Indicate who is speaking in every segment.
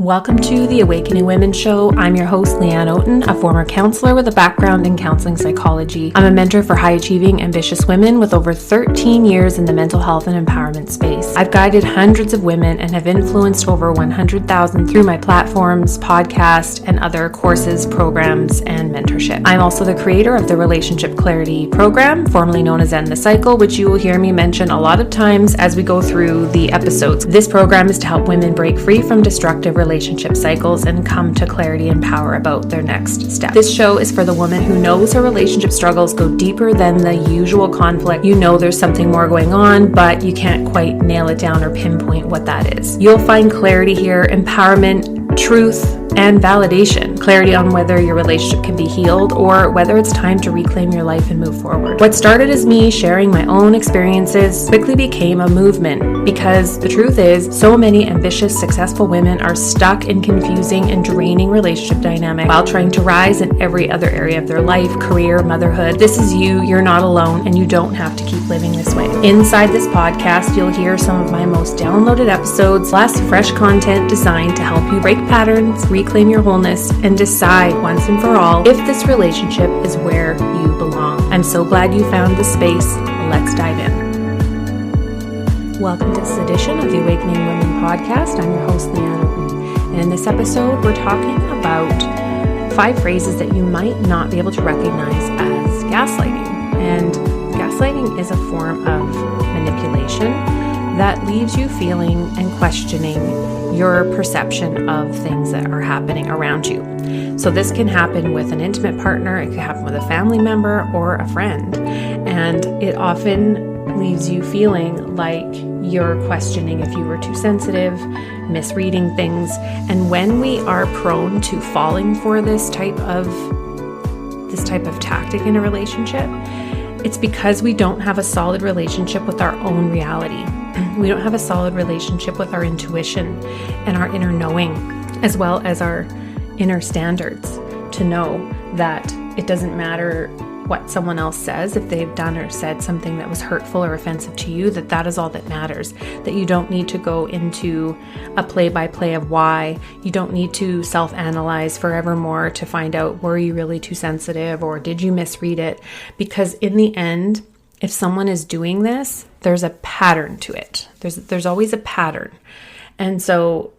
Speaker 1: Welcome to the Awakening Women Show. I'm your host, Leanne Oaten, a former counselor with a background in counseling psychology. I'm a mentor for high-achieving, ambitious women with over 13 years in the mental health and empowerment space. I've guided hundreds of women and have influenced over 100,000 through my platforms, podcast, and other courses, programs, and mentorship. I'm also the creator of the Relationship Clarity program, formerly known as End the Cycle, which you will hear me mention a lot of times as we go through the episodes. This program is to help women break free from destructive relationship cycles and come to clarity and power about their next step. This show is for the woman who knows her relationship struggles go deeper than the usual conflict. You know there's something more going on, but you can't quite nail it down or pinpoint what that is. You'll find clarity here, empowerment, truth, and validation. Clarity on whether your relationship can be healed or whether it's time to reclaim your life and move forward. What started as me sharing my own experiences quickly became a movement, because the truth is, so many ambitious, successful women are stuck in confusing and draining relationship dynamics while trying to rise in every other area of their life, career, motherhood. This is you, you're not alone, and you don't have to keep living this way. Inside this podcast, you'll hear some of my most downloaded episodes, plus fresh content designed to help you break patterns, reclaim your wholeness, and decide once and for all if this relationship is where you belong. I'm so glad you found this space. Let's dive in. Welcome to this edition of the Awakening Women podcast. I'm your host, Leanne Oaten. And in this episode, we're talking about 5 phrases that you might not be able to recognize as gaslighting. And gaslighting is a form of manipulation that leaves you feeling and questioning your perception of things that are happening around you. So this can happen with an intimate partner, it can happen with a family member or a friend, and it often leaves you feeling like you're questioning if you were too sensitive, misreading things. And when we are prone to falling for this type of tactic in a relationship, it's because we don't have a solid relationship with our own reality. We don't have a solid relationship with our intuition and our inner knowing, as well as our inner standards, to know that it doesn't matter what someone else says. If they've done or said something that was hurtful or offensive to you, that is all that matters. That you don't need to go into a play-by-play of why. You don't need to self-analyze forevermore to find out, were you really too sensitive or did you misread it? Because in the end, if someone is doing this, there's a pattern to it. There's always a pattern. And so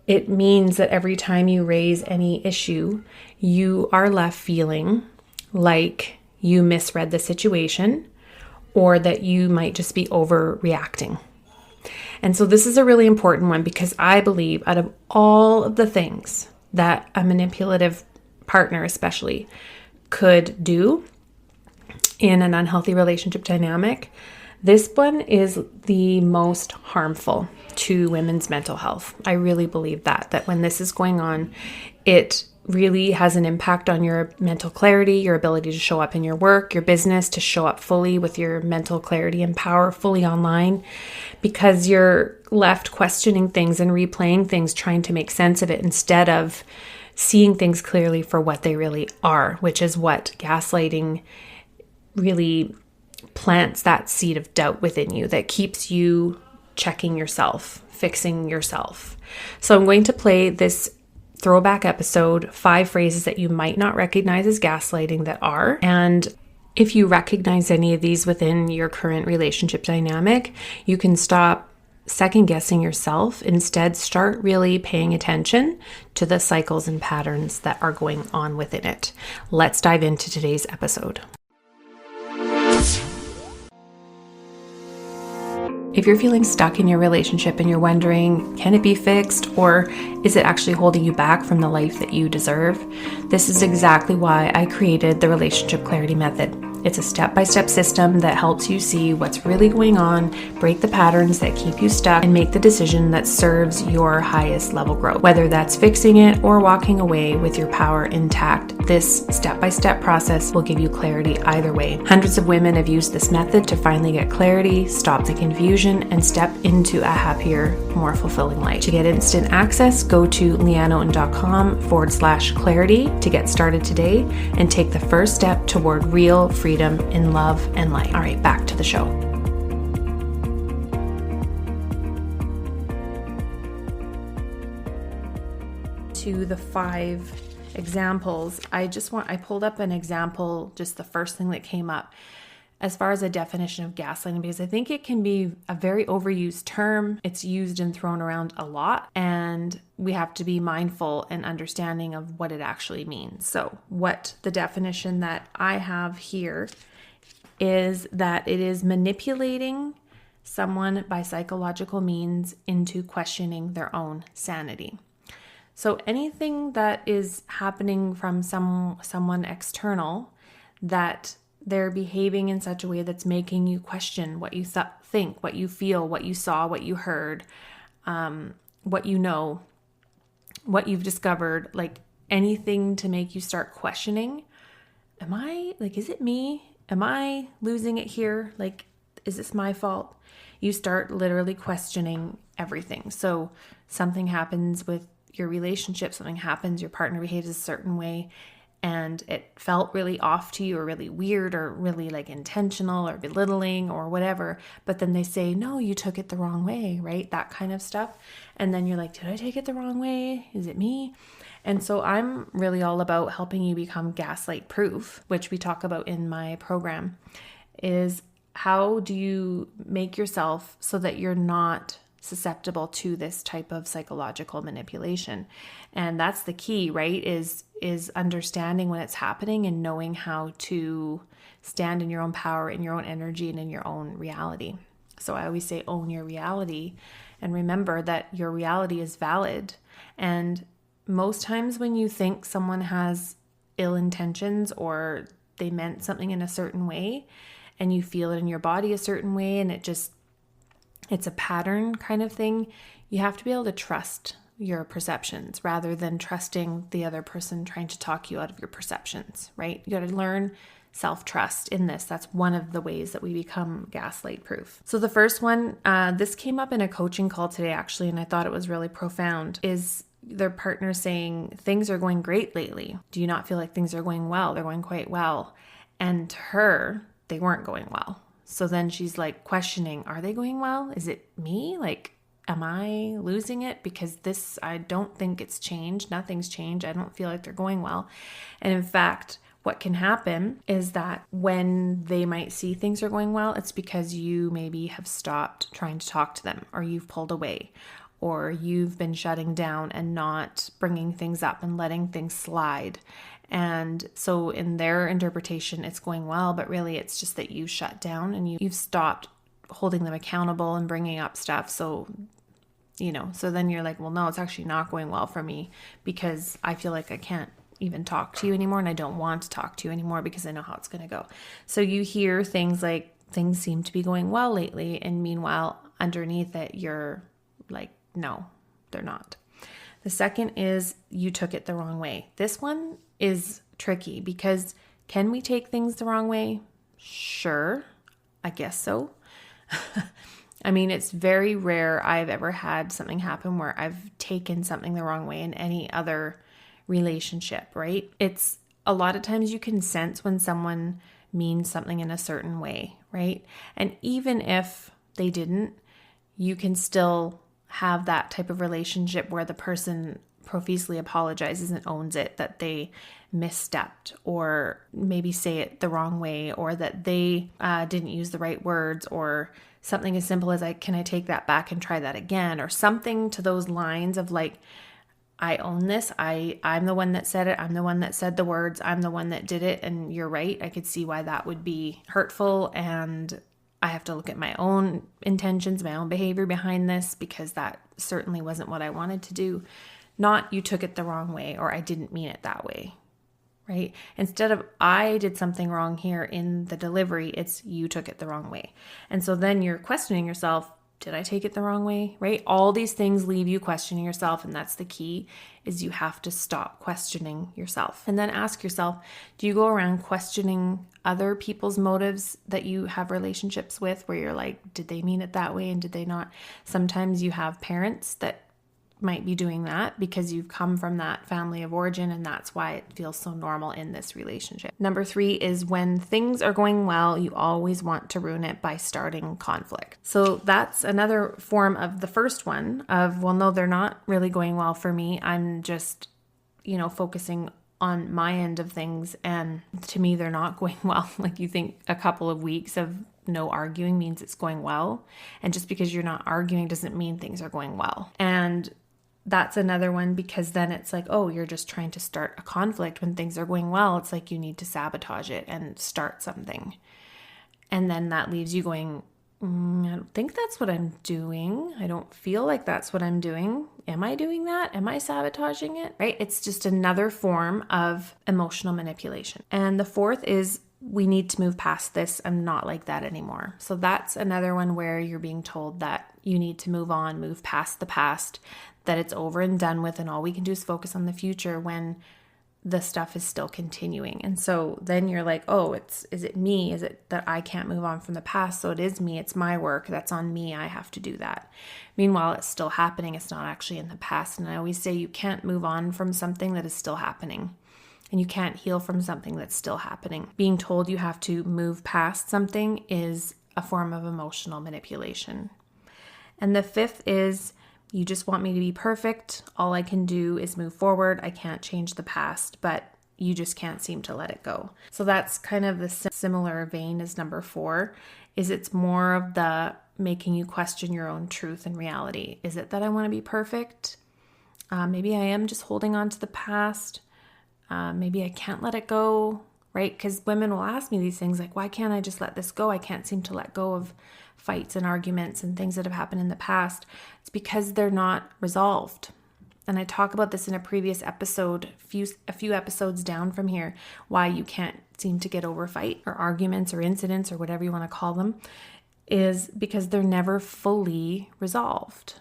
Speaker 1: it means that every time you raise any issue, you are left feeling like you misread the situation or that you might just be overreacting. And so this is a really important one, because I believe out of all of the things that a manipulative partner especially could do in an unhealthy relationship dynamic, this one is the most harmful to women's mental health. I really believe that when this is going on, it really has an impact on your mental clarity, your ability to show up in your work, your business, to show up fully with your mental clarity and power fully online, because you're left questioning things and replaying things, trying to make sense of it instead of seeing things clearly for what they really are, which is what gaslighting really plants, that seed of doubt within you that keeps you checking yourself, fixing yourself. So I'm going to play this throwback episode, 5 phrases that you might not recognize as gaslighting that are. And if you recognize any of these within your current relationship dynamic, you can stop second guessing yourself. Instead, start really paying attention to the cycles and patterns that are going on within it. Let's dive into today's episode. If you're feeling stuck in your relationship and you're wondering, can it be fixed, or is it actually holding you back from the life that you deserve? This is exactly why I created the Relationship Clarity Method. It's a step-by-step system that helps you see what's really going on, break the patterns that keep you stuck, and make the decision that serves your highest level growth. Whether that's fixing it or walking away with your power intact, this step-by-step process will give you clarity either way. Hundreds of women have used this method to finally get clarity, stop the confusion, and step into a happier, more fulfilling life. To get instant access, go to leanneoaten.com/clarity to get started today and take the first step toward real freedom in love and life. All right, back to the show. to the 5 examples, I pulled up an example, just the first thing that came up as far as a definition of gaslighting, because I think it can be a very overused term. It's used and thrown around a lot, and we have to be mindful and understanding of what it actually means. So what the definition that I have here is that it is manipulating someone by psychological means into questioning their own sanity. So anything that is happening from someone external, that they're behaving in such a way that's making you question what you think, what you feel, what you saw, what you heard, what you know, what you've discovered, like anything to make you start questioning, is it me? Am I losing it here? Like, is this my fault? You start literally questioning everything. So something happens with your relationship, something happens, your partner behaves a certain way, and it felt really off to you, or really weird, or really like intentional or belittling or whatever. But then they say, no, you took it the wrong way, right? That kind of stuff. And then you're like, did I take it the wrong way? Is it me? And so I'm really all about helping you become gaslight proof, which we talk about in my program, is how do you make yourself so that you're not susceptible to this type of psychological manipulation. And that's the key, right? Is understanding when it's happening and knowing how to stand in your own power, in your own energy, and in your own reality. So I always say own your reality, and remember that your reality is valid. And most times when you think someone has ill intentions or they meant something in a certain way, and you feel it in your body a certain way, and it's a pattern kind of thing, you have to be able to trust your perceptions rather than trusting the other person trying to talk you out of your perceptions, right? You got to learn self-trust in this. That's one of the ways that we become gaslight proof. So the first one, this came up in a coaching call today actually, and I thought it was really profound, is their partner saying, things are going great lately. Do you not feel like things are going well? They're going quite well. And to her, they weren't going well. So then she's like questioning, are they going well? Is it me? Like, am I losing it? Because I don't think it's changed. Nothing's changed. I don't feel like they're going well. And in fact, what can happen is that when they might see things are going well, it's because you maybe have stopped trying to talk to them, or you've pulled away, or you've been shutting down and not bringing things up and letting things slide. And so in their interpretation, it's going well, but really it's just that you shut down and you've stopped holding them accountable and bringing up stuff. So, so then you're like, well, no, it's actually not going well for me because I feel like I can't even talk to you anymore, and I don't want to talk to you anymore because I know how it's going to go. So you hear things like, things seem to be going well lately, and meanwhile, underneath it, you're like, no, they're not. The second is, you took it the wrong way. This one is tricky because can we take things the wrong way? Sure, I guess so. I mean, it's very rare I've ever had something happen where I've taken something the wrong way in any other relationship, right? It's a lot of times you can sense when someone means something in a certain way, right? And even if they didn't, you can still have that type of relationship where the person profusely apologizes and owns it, that they misstepped or maybe say it the wrong way, or that they didn't use the right words, or something as simple as can I take that back and try that again, or something to those lines of like, I own this. I'm the one that said it. I'm the one that said the words. I'm the one that did it. And you're right. I could see why that would be hurtful. And I have to look at my own intentions, my own behavior behind this, because that certainly wasn't what I wanted to do. Not you took it the wrong way, or I didn't mean it that way, right? Instead of I did something wrong here in the delivery, it's you took it the wrong way. And so then you're questioning yourself, did I take it the wrong way, right? All these things leave you questioning yourself, and that's the key, is you have to stop questioning yourself. And then ask yourself, do you go around questioning other people's motives that you have relationships with, where you're like, did they mean it that way and did they not? Sometimes you have parents that might be doing that because you've come from that family of origin and that's why it feels so normal in this relationship. Number 3 is when things are going well, you always want to ruin it by starting conflict. So that's another form of the first one of, well, no, they're not really going well for me. I'm just, focusing on my end of things. And to me, they're not going well. Like you think a couple of weeks of no arguing means it's going well. And just because you're not arguing doesn't mean things are going well. And that's another one, because then it's like, oh, you're just trying to start a conflict when things are going well. It's like you need to sabotage it and start something. And then that leaves you going, I don't think that's what I'm doing. I don't feel like that's what I'm doing. Am I doing that? Am I sabotaging it? Right? It's just another form of emotional manipulation. And the fourth is we need to move past this. I'm not like that anymore. So that's another one where you're being told that you need to move on, move past the past, that it's over and done with, and all we can do is focus on the future when the stuff is still continuing. And so then you're like, oh, is it me? Is it that I can't move on from the past? So it is me. It's my work. That's on me. I have to do that. Meanwhile, it's still happening. It's not actually in the past. And I always say you can't move on from something that is still happening. And you can't heal from something that's still happening. Being told you have to move past something is a form of emotional manipulation. And the fifth is, you just want me to be perfect. All I can do is move forward. I can't change the past, but you just can't seem to let it go. So that's kind of the similar vein as number 4, is it's more of the making you question your own truth and reality. Is it that I want to be perfect? Maybe I am just holding on to the past. Maybe I can't let it go, right? Because women will ask me these things like, why can't I just let this go? I can't seem to let go of fights and arguments and things that have happened in the past. It's because they're not resolved. And I talk about this in a previous episode, a few episodes down from here, why you can't seem to get over fight or arguments or incidents or whatever you want to call them, is because they're never fully resolved.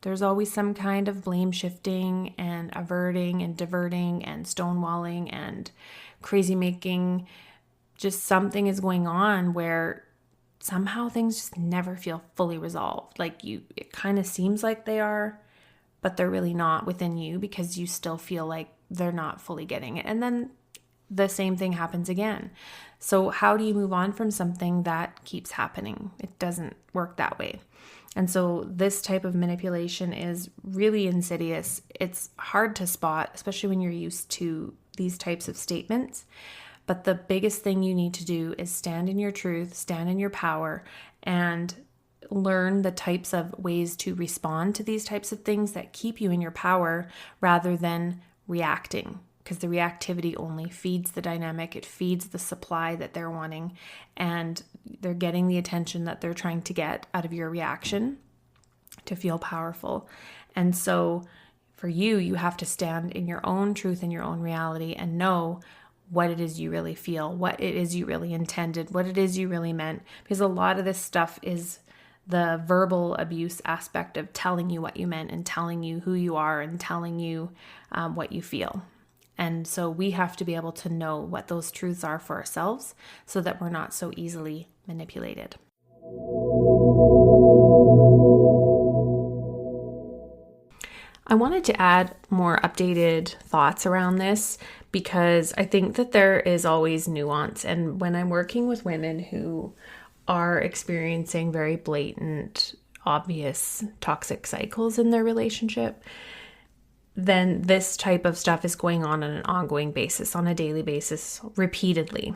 Speaker 1: There's always some kind of blame shifting and averting and diverting and stonewalling and crazy making. Just something is going on where somehow things just never feel fully resolved. Like it kind of seems like they are, but they're really not within you because you still feel like they're not fully getting it. And then the same thing happens again. So how do you move on from something that keeps happening? It doesn't work that way. And so this type of manipulation is really insidious. It's hard to spot, especially when you're used to these types of statements. But the biggest thing you need to do is stand in your truth, stand in your power, and learn the types of ways to respond to these types of things that keep you in your power rather than reacting. Because the reactivity only feeds the dynamic, it feeds the supply that they're wanting, and they're getting the attention that they're trying to get out of your reaction to feel powerful. And so for you, you have to stand in your own truth and your own reality and know what it is you really feel, what it is you really intended, what it is you really meant. Because a lot of this stuff is the verbal abuse aspect of telling you what you meant and telling you who you are and telling you what you feel. And so we have to be able to know what those truths are for ourselves so that we're not so easily manipulated. I wanted to add more updated thoughts around this because I think that there is always nuance. And when I'm working with women who are experiencing very blatant, obvious toxic cycles in their relationship, then this type of stuff is going on an ongoing basis, on a daily basis, repeatedly.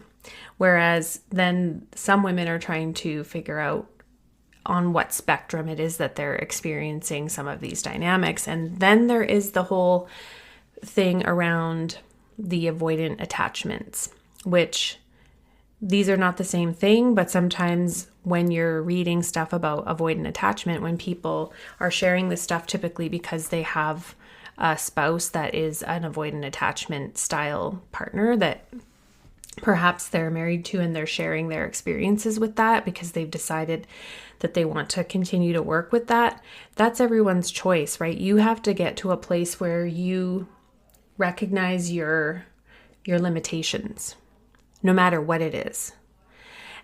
Speaker 1: Whereas then some women are trying to figure out on what spectrum it is that they're experiencing some of these dynamics. And then there is the whole thing around the avoidant attachments, which these are not the same thing, but sometimes when you're reading stuff about avoidant attachment, when people are sharing this stuff, typically because they have a spouse that is an avoidant attachment style partner that perhaps they're married to, and they're sharing their experiences with that because they've decided that they want to continue to work with that. That's everyone's choice, right? You have to get to a place where you recognize your limitations, no matter what it is.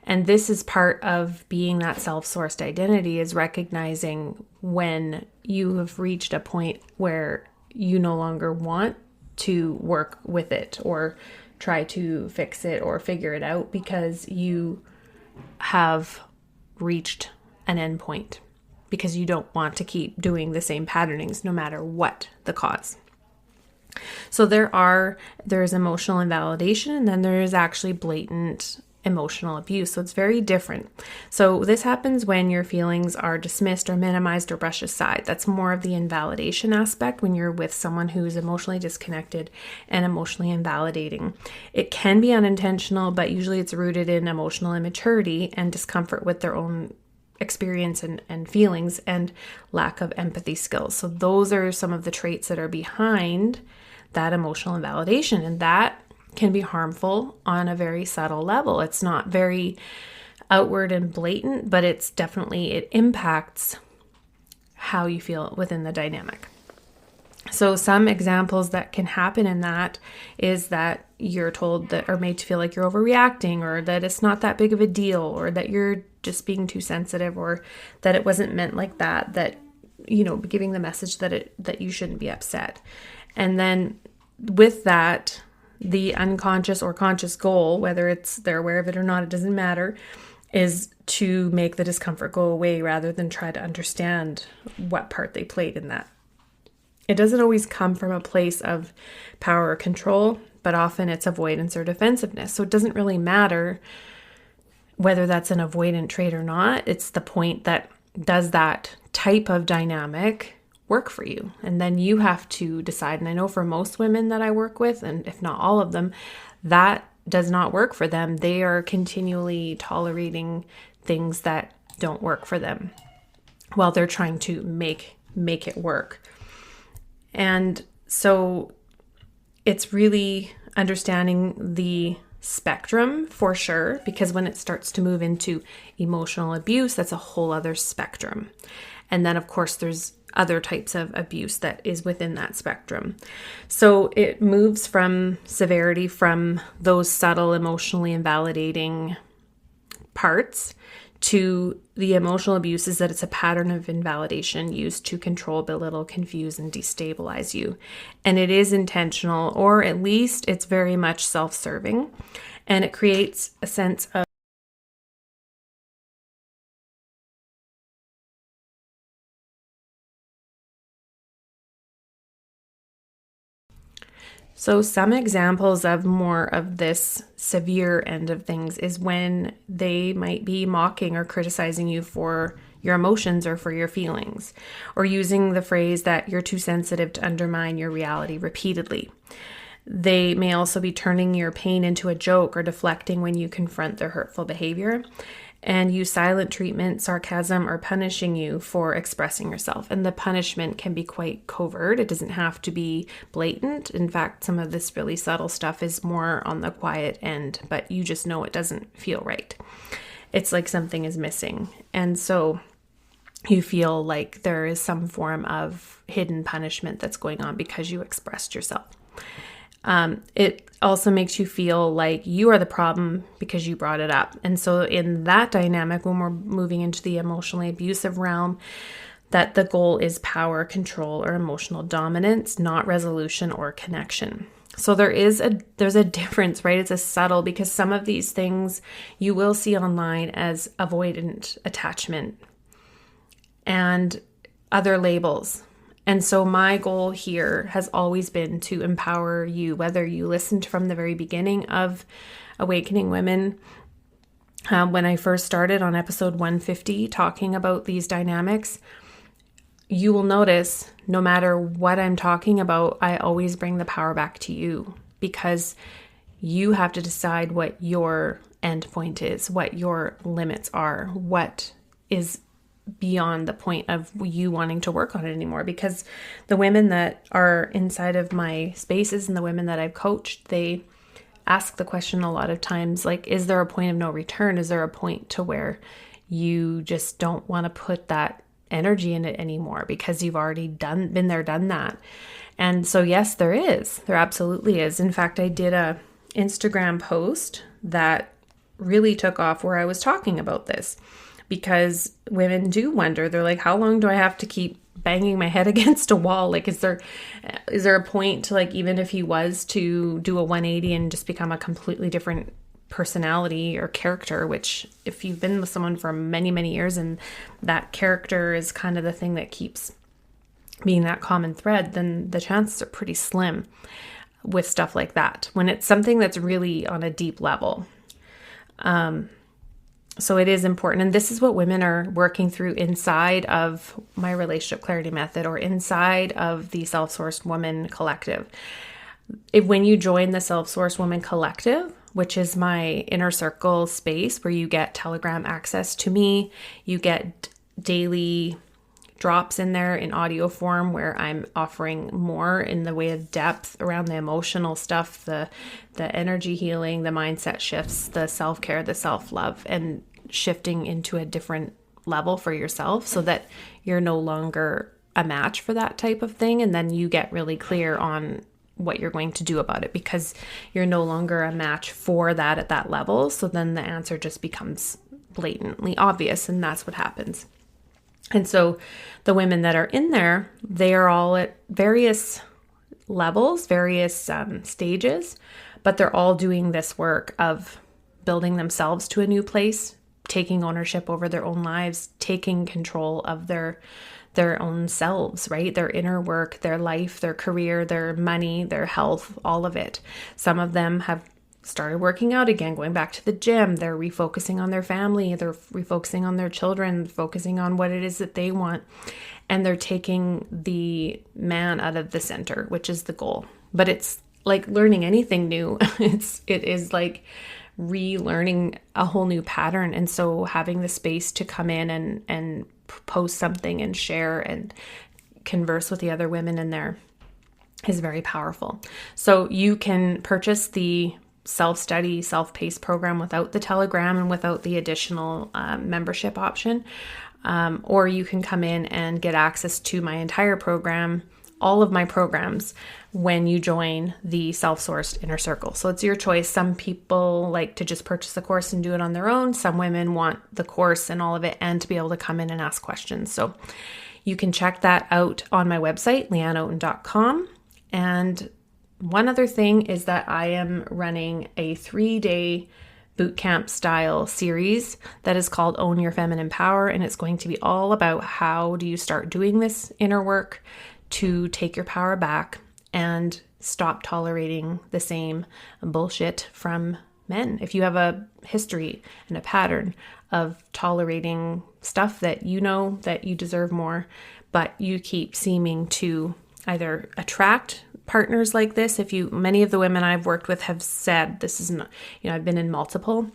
Speaker 1: And this is part of being that self-sourced identity, is recognizing when you have reached a point where you no longer want to work with it or try to fix it or figure it out because you have reached an end point, because you don't want to keep doing the same patternings no matter what the cause. So there's emotional invalidation, and then there is actually blatant emotional abuse. So it's very different. So this happens when your feelings are dismissed or minimized or brushed aside. That's more of the invalidation aspect, when you're with someone who's emotionally disconnected and emotionally invalidating. It can be unintentional, but usually it's rooted in emotional immaturity and discomfort with their own experience and feelings and lack of empathy skills. So those are some of the traits that are behind that emotional invalidation, and that can be harmful on a very subtle level. It's not very outward and blatant, but it impacts how you feel within the dynamic. So some examples that can happen in that is that you're told that, or made to feel like you're overreacting, or that it's not that big of a deal, or that you're just being too sensitive, or that it wasn't meant like that, giving the message that you shouldn't be upset. And then with that, the unconscious or conscious goal, whether they're aware of it or not, it doesn't matter, is to make the discomfort go away rather than try to understand what part they played in that. It doesn't always come from a place of power or control, but often it's avoidance or defensiveness. So it doesn't really matter whether that's an avoidant trait or not. It's the point that, does that type of dynamic work for you? And then you have to decide. And I know for most women that I work with, and if not all of them, that does not work for them. They are continually tolerating things that don't work for them while they're trying to make it work. And so it's really understanding the spectrum for sure, because when it starts to move into emotional abuse, that's a whole other spectrum. And then of course there's other types of abuse that is within that spectrum. So it moves from severity from those subtle emotionally invalidating parts to the emotional abuse is that it's a pattern of invalidation used to control, belittle, confuse, and destabilize you. And it is intentional, or at least it's very much self-serving, and it creates a sense of So some examples of more of this severe end of things is when they might be mocking or criticizing you for your emotions or for your feelings, or using the phrase that you're too sensitive to undermine your reality repeatedly. They may also be turning your pain into a joke or deflecting when you confront their hurtful behavior, and use silent treatment, sarcasm, or punishing you for expressing yourself. And the punishment can be quite covert. It doesn't have to be blatant. In fact, some of this really subtle stuff is more on the quiet end, but you just know it doesn't feel right. It's like something is missing. And so you feel like there is some form of hidden punishment that's going on because you expressed yourself. It also makes you feel like you are the problem because you brought it up. And so in that dynamic, when we're moving into the emotionally abusive realm, that the goal is power, control, or emotional dominance, not resolution or connection. So there's a difference, right? It's a subtle, because some of these things you will see online as avoidant attachment and other labels. And so my goal here has always been to empower you, whether you listened from the very beginning of Awakening Women, when I first started on episode 150 talking about these dynamics, you will notice no matter what I'm talking about, I always bring the power back to you, because you have to decide what your end point is, what your limits are, what is beyond the point of you wanting to work on it anymore. Because the women that are inside of my spaces and the women that I've coached, they ask the question a lot of times, like, is there a point of no return? Is there a point to where you just don't want to put that energy in it anymore because you've already been there, done that? And so yes, there absolutely is. In fact, I did a Instagram post that really took off where I was talking about this, because women do wonder, they're like, how long do I have to keep banging my head against a wall? Like, is there a point to, like, even if he was to do a 180 and just become a completely different personality or character, which if you've been with someone for many, many years and that character is kind of the thing that keeps being that common thread, then the chances are pretty slim with stuff like that when it's something that's really on a deep level. So it is important. And this is what women are working through inside of my relationship clarity method or inside of the Self-Sourced Woman Collective. When you join the Self-Sourced Woman Collective, which is my inner circle space where you get Telegram access to me, you get daily drops in there in audio form where I'm offering more in the way of depth around the emotional stuff, the energy healing, the mindset shifts, the self-care, the self-love, and shifting into a different level for yourself so that you're no longer a match for that type of thing. And then you get really clear on what you're going to do about it because you're no longer a match for that at that level. So then the answer just becomes blatantly obvious, and that's what happens. And so the women that are in there, they are all at various levels, various stages, but they're all doing this work of building themselves to a new place, taking ownership over their own lives, taking control of their own selves, right? Their inner work, their life, their career, their money, their health, all of it. Some of them have started working out again, going back to the gym. They're refocusing on their family. They're refocusing on their children, focusing on what it is that they want. And they're taking the man out of the center, which is the goal. But it's like learning anything new. It is like relearning a whole new pattern. And so having the space to come in and post something and share and converse with the other women in there is very powerful. So you can purchase the self-study, self-paced program without the Telegram and without the additional membership option. Or you can come in and get access to my entire program, all of my programs, when you join the Self-Sourced Inner Circle. So it's your choice. Some people like to just purchase the course and do it on their own. Some women want the course and all of it and to be able to come in and ask questions. So you can check that out on my website, leanneoaten.com. And one other thing is that I am running a 3-day bootcamp style series that is called Own Your Feminine Power. And it's going to be all about how do you start doing this inner work to take your power back and stop tolerating the same bullshit from men. If you have a history and a pattern of tolerating stuff that you know that you deserve more, but you keep seeming to either attract partners like this. Many of the women I've worked with have said this is not, I've been in multiple,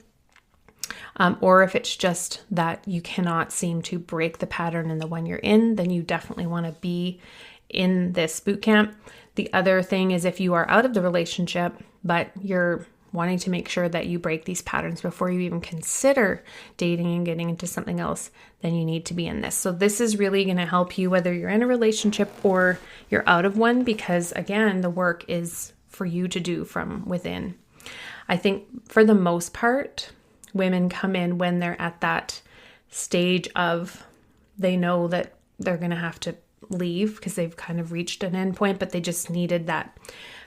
Speaker 1: or if it's just that you cannot seem to break the pattern in the one you're in, then you definitely want to be in this boot camp. The other thing is if you are out of the relationship, but you're wanting to make sure that you break these patterns before you even consider dating and getting into something else, then you need to be in this. So this is really going to help you whether you're in a relationship or you're out of one, because again, the work is for you to do from within. I think for the most part, women come in when they're at that stage of they know that they're going to have to leave because they've kind of reached an end point, but they just needed that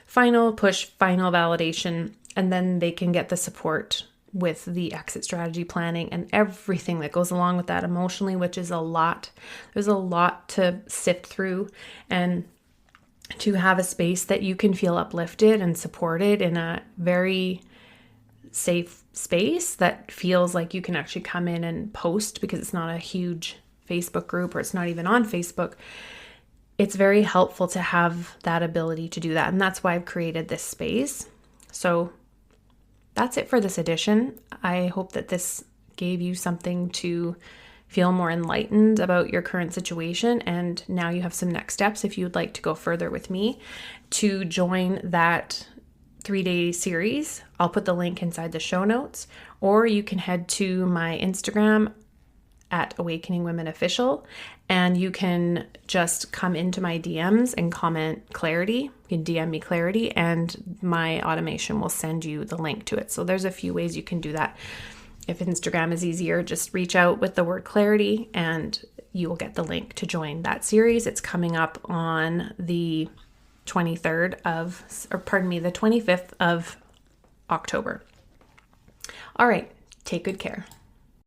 Speaker 1: final push, final validation, and then they can get the support with the exit strategy planning and everything that goes along with that emotionally, which is a lot. There's a lot to sift through, and to have a space that you can feel uplifted and supported in a very safe space that feels like you can actually come in and post, because it's not a huge Facebook group or it's not even on Facebook. It's very helpful to have that ability to do that. And that's why I've created this space. So that's it for this edition. I hope that this gave you something to feel more enlightened about your current situation. And now you have some next steps if you would like to go further with me to join that 3-day series. I'll put the link inside the show notes, or you can head to my Instagram at Awakening Women Official, and you can just come into my DMs and comment clarity. You can DM me clarity, and my automation will send you the link to it. So there's a few ways you can do that. If Instagram is easier, just reach out with the word clarity and you will get the link to join that series. It's coming up on the 25th of October. All right, take good care.